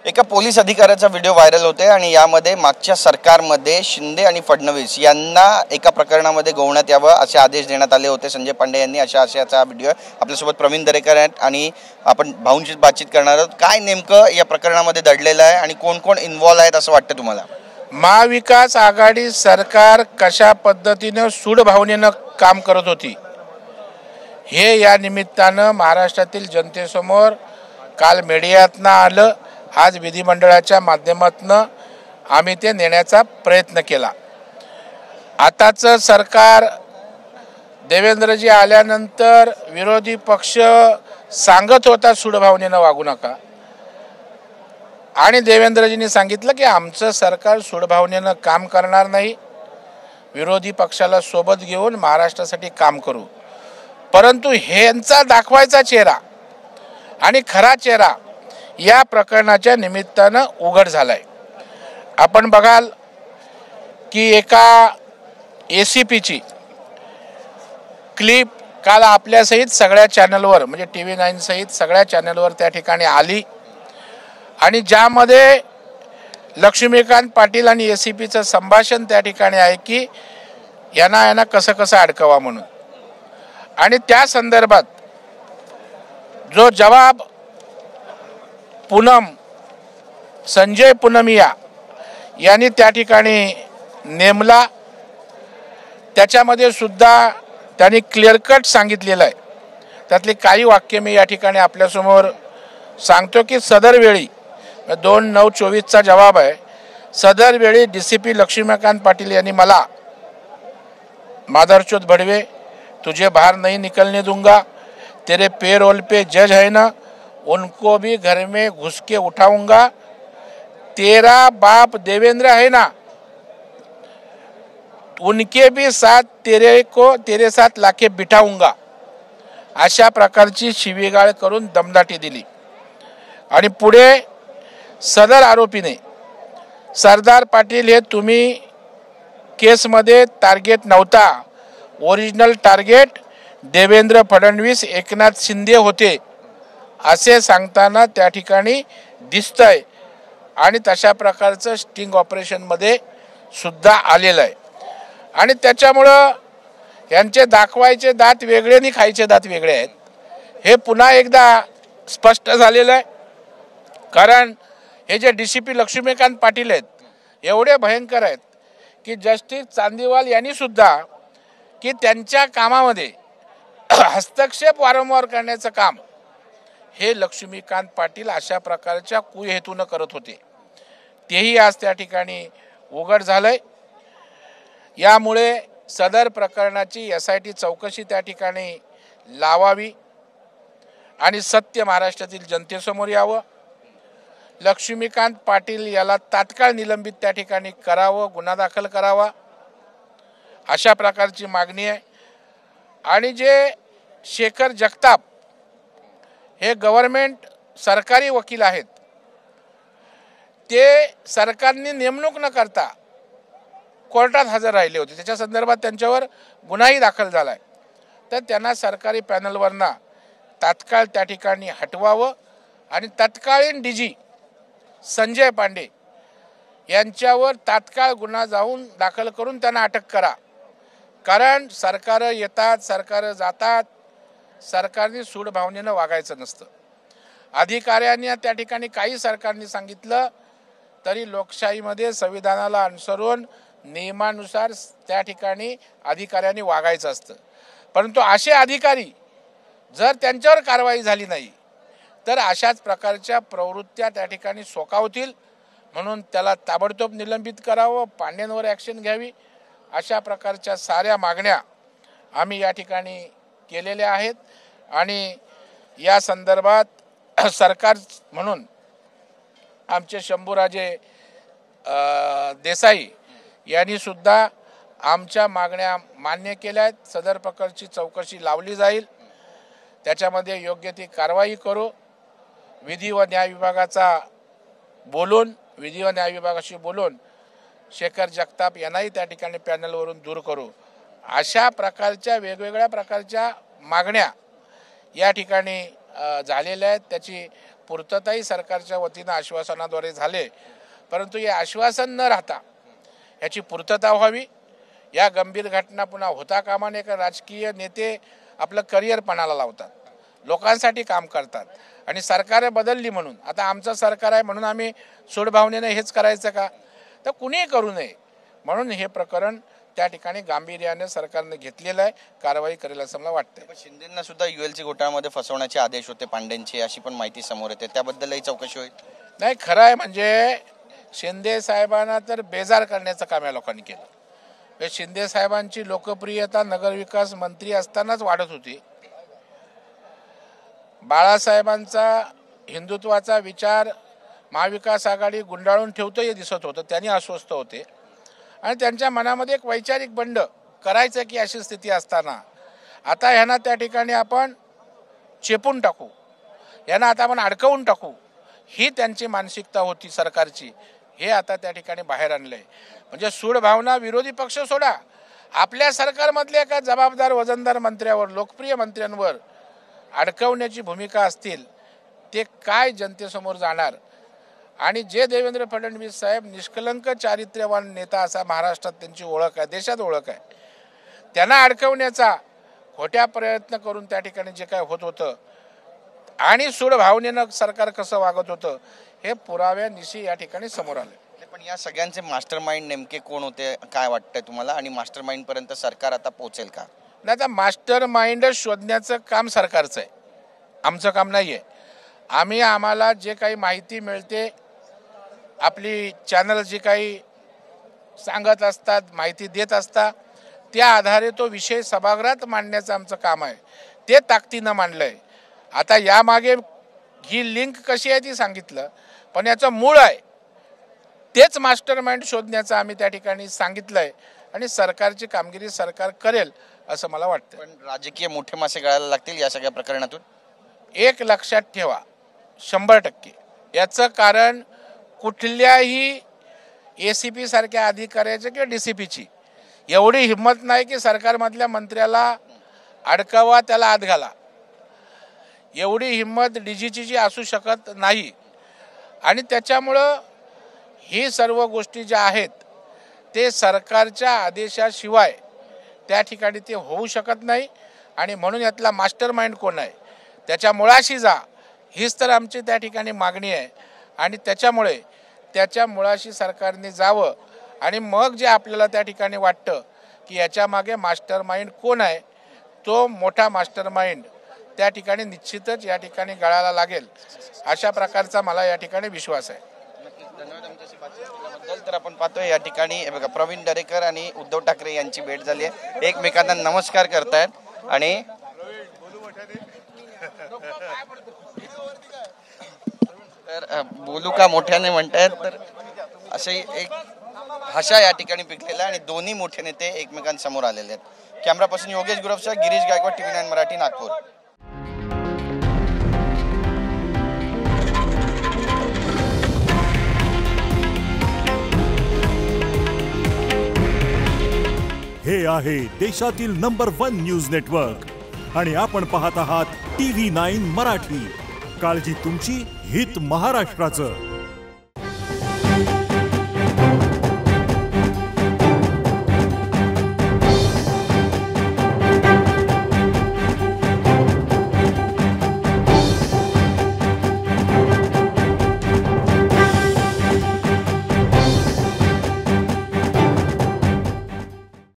एका पोलीस अधिकाऱ्याचा video viral होते आणि यामध्ये मागच्या सरकारमध्ये शिंदे आणि फडणवीस यांना एका प्रकरणामध्ये गोवण्यात यावं असे आदेश देण्यात आले होते संजय पांडे यांनी। अशा आशयाचा व्हिडिओ आपल्यासोबत प्रवीण दरेकर आहेत आणि आपण भाऊंशी बातचीत करणार आहोत। काय नेमकं या प्रकरणामध्ये दडलेलं आहे आणि कोण कोण इन्व्हॉल्व आहेत असं वाटतं तुम्हाला? महाविकास आघाडी सरकार कशा पद्धतीने सूड भावनेनं काम करत होती हे या निमित्तानं महाराष्ट्रातील जनतेसमोर काल मीडियातनं आलं। आज विधिमंडळाच्या माध्यमातून आम्ही ते नेण्याचा प्रयत्न केला। आताचं सरकार देवेंद्रजी आल्यानंतर विरोधी पक्ष सांगत होता सूडभावनेनं वागू नका आणि देवेंद्रजींनी सांगितलं की आमचं सरकार सूडभावनेनं काम करणार नाही, विरोधी पक्षाला सोबत घेऊन महाराष्ट्रासाठी काम करू। परंतु ह्यांचा दाखवायचा चेहरा आणि खरा चेहरा या प्रकरणाच्या निमित्तानं उघड झालाय। आपण बघाल की एका एसीपीची क्लिप काल आपल्यासहित सगळ्या चॅनलवर म्हणजे TV9 सहित सगळ्या चॅनलवर त्या ठिकाणी आली आणि ज्यामध्ये लक्ष्मीकांत पाटील आणि एसीपीचं संभाषण त्या ठिकाणी आहे की यांना कसं कसं अडकवा म्हणून। आणि त्या संदर्भात जो जवाब संजय पुनमिया यांनी त्या ठिकाणी नेमला त्याच्यामध्ये सुद्धा त्यांनी क्लिअर कट सांगितलेलं आहे। त्यातली काही वाक्य मी या ठिकाणी आपल्यासमोर सांगतो की सदर वेळी 2/9/24 जवाब आहे। सदर वेळी DCP लक्ष्मीकांत पाटील यांनी मला मादरचोद भड़वे तुझे बाहर नहीं निकलने दूंगा, तेरे पेरोल पे जज है ना उनको भी घर में घुस के उठाऊंगा, तेरा बाप देवेंद्र है ना उनके भी साथ तेरे साथ लाके बिठाऊंगा अशा प्रकारची शिवीगाळ करून दमदाटी दिली। आणि पुढे सदर आरोपीने सरदार पाटील हे तुम्ही केसमध्ये टार्गेट नव्हता, ओरिजिनल टार्गेट देवेंद्र फडणवीस एकनाथ शिंदे होते असे सांगताना त्या ठिकाणी दिसतंय आणि तशा प्रकारचं स्टिंग ऑपरेशन मध्ये सुद्धा आलेलं आहे। आणि त्याच्यामुळं यांचे दाखवायचे दात वेगळे आणि खायचे दात वेगळे आहेत हे पुन्हा एकदा स्पष्ट झालेलं आहे। कारण हे जे DCP लक्ष्मीकांत पाटील आहेत एवढे भयंकर आहेत की जस्टिस चांदीवाल यांनी सुद्धा की त्यांच्या कामामध्ये हस्तक्षेप वारंवार करण्याचं काम हे लक्ष्मीकांत पाटील अशा प्रकारच्या कुहेतून करत होते, तेही आज त्या ठिकाणी उघड झालंय। यामुळे सदर प्रकरणाची SIT चौकशी त्या ठिकाणी लावावी आणि सत्य महाराष्ट्रातील जनतेसमोर यावं। लक्ष्मीकांत पाटील याला तात्काळ निलंबित त्या ठिकाणी करावं, गुन्हा दाखल करावा अशा प्रकारची मागणी आहे। आणि जे शेखर जगताप हे गव्हर्नमेंट सरकारी वकील आहेत ते सरकारने नेमणूक न करता कोर्टात हजर राहिले होते, त्याच्या संदर्भात त्यांच्यावर गुन्हाही दाखल झाला आहे। तर त्यांना सरकारी पॅनलवरनं तात्काळ त्या ठिकाणी हटवावं आणि तत्कालीन DG संजय पांडे यांच्यावर तात्काळ गुन्हा दाखल करून त्यांना अटक करा। कारण सरकार येतात सरकार जातात, सरकारने सूड भावनेनं वागायचं नसतं। अधिकाऱ्यांनी त्या ठिकाणी काही सरकारने सांगितलं तरी लोकशाहीमध्ये संविधानाला अनुसरून नियमानुसार त्या ठिकाणी अधिकाऱ्यांनी वागायचं असतं। परंतु असे अधिकारी जर त्यांच्यावर कारवाई झाली नाही तर अशाच प्रकारच्या प्रवृत्त्या त्या ठिकाणी सोकावतील, म्हणून त्याला ताबडतोब निलंबित करावं, पांड्यांवर ॲक्शन घ्यावी अशा प्रकारच्या साऱ्या मागण्या आम्ही या ठिकाणी केलेल्या आहेत। आणि या संदर्भात सरकार म्हणून आमचे शंभूराजे देसाई यांनी सुद्धा आमच्या मागण्या मान्य केल्या आहेत। सदर प्रकारची चौकशी लावली जाईल, त्याच्यामध्ये योग्य ती कारवाई करू। विधी व न्याय विभागाशी बोलून शेखर जगताप यांनाही त्या ठिकाणी पॅनलवरून दूर करू। अशा प्रकारच्या वेगवेगळ्या प्रकारच्या मागण्या या ठिकाणी झालेल्या आहेत, त्याची पूर्तताही सरकारच्या वतीनं आश्वासनाद्वारे झाले, परंतु हे आश्वासन न राहता याची पूर्तता व्हावी. या गंभीर घटना पुन्हा होता कामा नये. का राजकीय नेते आपलं करिअर पणाला लावतात, लोकांसाठी काम करतात आणि सरकार बदलली म्हणून आता आमचं सरकार आहे म्हणून आम्ही सूडभावनेनं हेच करायचं का? तर कुणीही करू नये म्हणून हे प्रकरण त्या ठिकाणी गांभीर्याने सरकारने घेतलेलं आहे, कारवाई करेल असं मला वाटतं. शिंदेंना सुद्धा ULC घोटाळ्यामध्ये फसवण्याचे आदेश होते पांडेंचे, अशी पण माहिती समोर येते, त्याबद्दलही चौकशी होईल. नाही, खरं आहे म्हणजे शिंदे साहेबांना तर बेजार करण्याचं काम या लोकांनी केलं. शिंदे साहेबांची लोकप्रियता नगरविकास मंत्री असतानाच वाढत होती. बाळासाहेबांचा हिंदुत्वाचा विचार महाविकास आघाडी गुंडाळून ठेवतं हे दिसत होतं, त्यांनी अस्वस्थ होते आणि त्यांच्या मनामध्ये एक वैचारिक बंड करायचं की अशी स्थिती असताना आता ह्यांना त्या ठिकाणी आपण चेपून टाकू, यांना आता आपण अडकवून टाकू, ही त्यांची मानसिकता होती सरकारची. हे आता त्या ठिकाणी बाहेर आणलंय. म्हणजे सूड भावना विरोधी पक्ष सोडा, आपल्या सरकारमधल्या एका जबाबदार वजनदार मंत्र्यावर, लोकप्रिय मंत्र्यांवर अडकवण्याची भूमिका असतील ते काय जनतेसमोर जाणार. आणि जे देवेंद्र फडणवीस साहेब निष्कलंक चारित्र्यवान नेता असा महाराष्ट्रात त्यांची ओळख आहे, देशात ओळख आहे, त्यांना अडकवण्याचा खोट्या प्रयत्न करून त्या ठिकाणी जे काय होत होतं आणि सूड भावनेनं सरकार कसं वागत होतं हे पुराव्यानिशी या ठिकाणी समोर आले. पण या सगळ्यांचे मास्टर माइंड नेमके कोण होते काय वाटतंय तुम्हाला, आणि मास्टर माइंड पर्यंत सरकार आता पोहोचेल का? नाही, आता मास्टर माइंड शोधण्याचं काम सरकारचं आहे, आमचं काम नाही आहे. आम्हाला जे काही माहिती मिळते, आपली चॅनल जी काही सांगत असतात, माहिती देत असतात, त्या आधारे तो विषय सभागृहात मांडण्याचं आमचं काम आहे. ते ताकदीनं मांडलं आहे. आता यामागे ही लिंक कशी आहे ती सांगितलं, पण याचं मूळ आहे तेच मास्टर माइंड शोधण्याचं आम्ही त्या ठिकाणी सांगितलं आहे आणि सरकारची कामगिरी सरकार करेल असं मला वाटतं. पण राजकीय मोठे मासे गळायला लागतील या सगळ्या प्रकरणातून. एक लक्षात ठेवा 100%, याचं कारण कुठल्याही ACP सारख्या अधिकाऱ्याचं किंवा DCPची एवढी हिंमत नाही की सरकारमधल्या मंत्र्याला अडकावा, त्याला आत घाला. एवढी हिंमत DGची असू शकत नाही आणि त्याच्यामुळं ही सर्व गोष्टी ज्या आहेत ते सरकारच्या आदेशाशिवाय त्या ठिकाणी ते होऊ शकत नाही. आणि म्हणून यातला मास्टर माइंड कोण आहे त्याच्या मुळाशी जा, हीच तर आमची त्या ठिकाणी मागणी आहे. आणि त्याच्यामुळे त्याच्या मुळाशी सरकारने जावं आणि मग जे आपल्याला त्या ठिकाणी वाटतं की याच्या मागे मास्टर माइंड कोण आहे, तो मोठा मास्टर माइंड त्या ठिकाणी निश्चितच या ठिकाणी गळायला लागेल, अशा प्रकारचा मला या ठिकाणी विश्वास आहे. तर आपण पाहतोय या ठिकाणी बघा प्रवीण दरेकर आणि उद्धव ठाकरे यांची भेट झाली आहे, एकमेकांना नमस्कार करतायत आणि तर बोलू का मोठ्याने म्हणतायत, तर असे एक भाषा या ठिकाणी पिकलेला आणि दोन्ही मोठे नेते एकमेकांसमोर आलेले आहेत. कॅमेरापासून योगेश गुरवसह गिरीश गायकवाड, TV9 मराठी, नागपूर. हे आहे देशातील नंबर 1 न्यूज नेटवर्क आणि आपण पाहत आहात TV9 मराठी. काळजी तुमची, हित महाराष्ट्राचं.